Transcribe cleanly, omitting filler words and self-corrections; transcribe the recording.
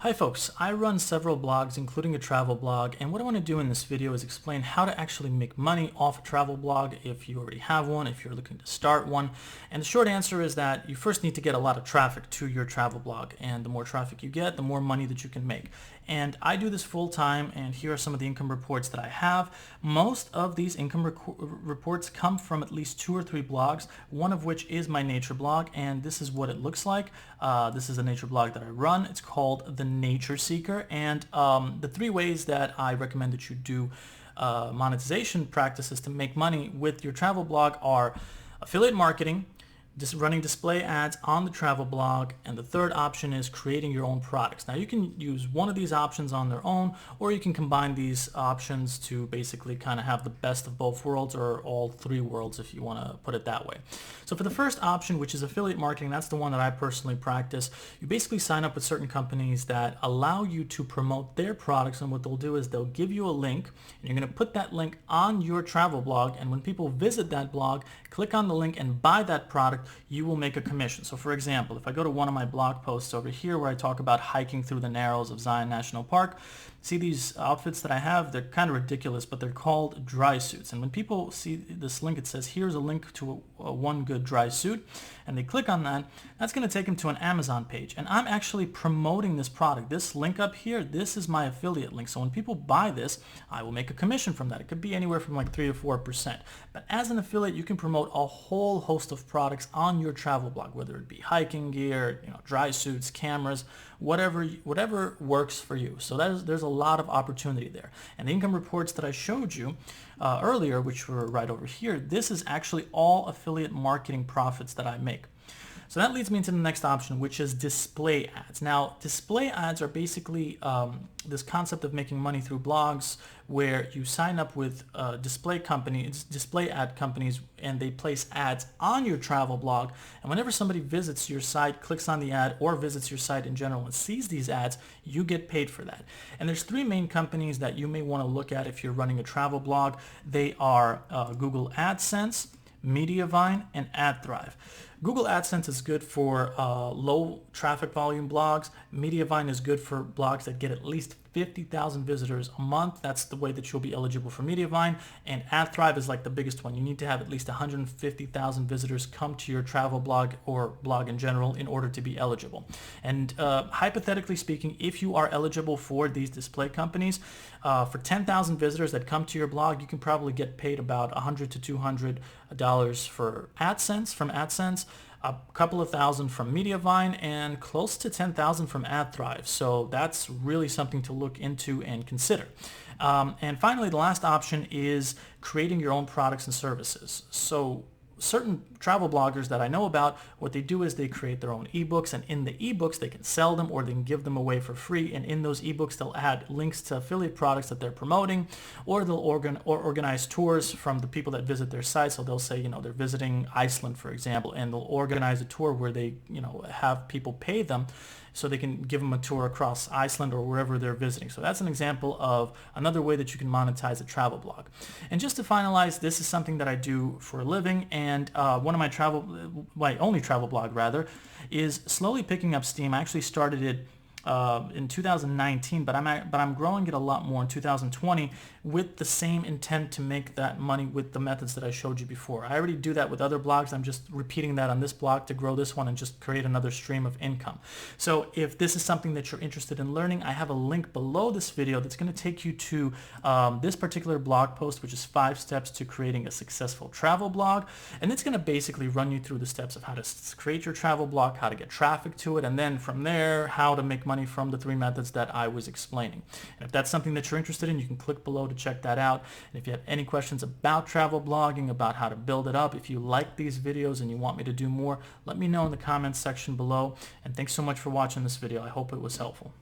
Hi folks, I run several blogs including a travel blog, and what I want to do in this video is explain how to actually make money off a travel blog if you already have one, if you're looking to start one. And the short answer is that you first need to get a lot of traffic to your travel blog, and the more traffic you get, the more money that you can make. And I do this full time, and here are some of the income reports that I have. Most of these income reports come from at least 2 or 3 blogs, one of which is my nature blog, and this is what it looks like. This is a nature blog that I run. It's called The Nature Seeker, and the 3 ways that I recommend that you do monetization practices to make money with your travel blog are affiliate marketing, just running display ads on the travel blog, and the third option is creating your own products. Now you can use one of these options on their own, or you can combine these options to basically kind of have the best of both worlds, or all 3 worlds if you want to put it that way. So for the first option, which is affiliate marketing, that's the one that I personally practice. You basically sign up with certain companies that allow you to promote their products, and what they'll do is they'll give you a link, and you're going to put that link on your travel blog, and when people visit that blog, click on the link and buy that product, you will make a commission. So for example, if I go to one of my blog posts over here where I talk about hiking through the Narrows of Zion National Park, see these outfits that I have? They're kind of ridiculous, but they're called dry suits. And when people see this link, it says, here's a link to a one good dry suit, and they click on that, that's going to take them to an Amazon page. And I'm actually promoting this product. This link up here, this is my affiliate link. So when people buy this, I will make a commission from that. It could be anywhere from like 3 to 4%. But as an affiliate, you can promote a whole host of products on your travel blog, whether it be hiking gear, dry suits, cameras, whatever works for you. So there's a lot of opportunity there. And the income reports that I showed you earlier, which were right over here, this is actually all affiliate marketing profits that I make. So that leads me into the next option, which is display ads. Now, display ads are basically this concept of making money through blogs where you sign up with display ad companies, and they place ads on your travel blog. And whenever somebody visits your site, clicks on the ad, or visits your site in general and sees these ads, you get paid for that. And there's 3 main companies that you may want to look at if you're running a travel blog. They are Google AdSense, Mediavine, and AdThrive. Google AdSense is good for low traffic volume blogs. Mediavine is good for blogs that get at least 50,000 visitors a month. That's the way that you'll be eligible for Mediavine. And AdThrive is like the biggest one. You need to have at least 150,000 visitors come to your travel blog or blog in general in order to be eligible. And hypothetically speaking, if you are eligible for these display companies, for 10,000 visitors that come to your blog, you can probably get paid about $100 to $200 for AdSense, from AdSense, a couple of thousand from Mediavine, and close to 10,000 from AdThrive. So that's really something to look into and consider. And finally, the last option is creating your own products and services. So certain travel bloggers that I know about, what they do is they create their own ebooks, and in the ebooks they can sell them or they can give them away for free, and in those ebooks they'll add links to affiliate products that they're promoting, or they'll organize tours from the people that visit their site. So they'll say, they're visiting Iceland, for example, and they'll organize a tour where they have people pay them so they can give them a tour across Iceland or wherever they're visiting. So that's an example of another way that you can monetize a travel blog. And just to finalize, this is something that I do for a living, and one of my only travel blog rather, is slowly picking up steam. I actually started it in 2019, but I'm growing it a lot more in 2020 with the same intent to make that money with the methods that I showed you before. I already do that with other blogs. I'm just repeating that on this blog to grow this one and just create another stream of income. So if this is something that you're interested in learning, I have a link below this video that's going to take you to this particular blog post, which is 5 steps to creating a successful travel blog. And it's going to basically run you through the steps of how to create your travel blog, how to get traffic to it, and then from there, how to make money from the 3 methods that I was explaining. And if that's something that you're interested in, you can click below to check that out. And if you have any questions about travel blogging, about how to build it up, if you like these videos and you want me to do more, let me know in the comments section below. And thanks so much for watching this video. I hope it was helpful.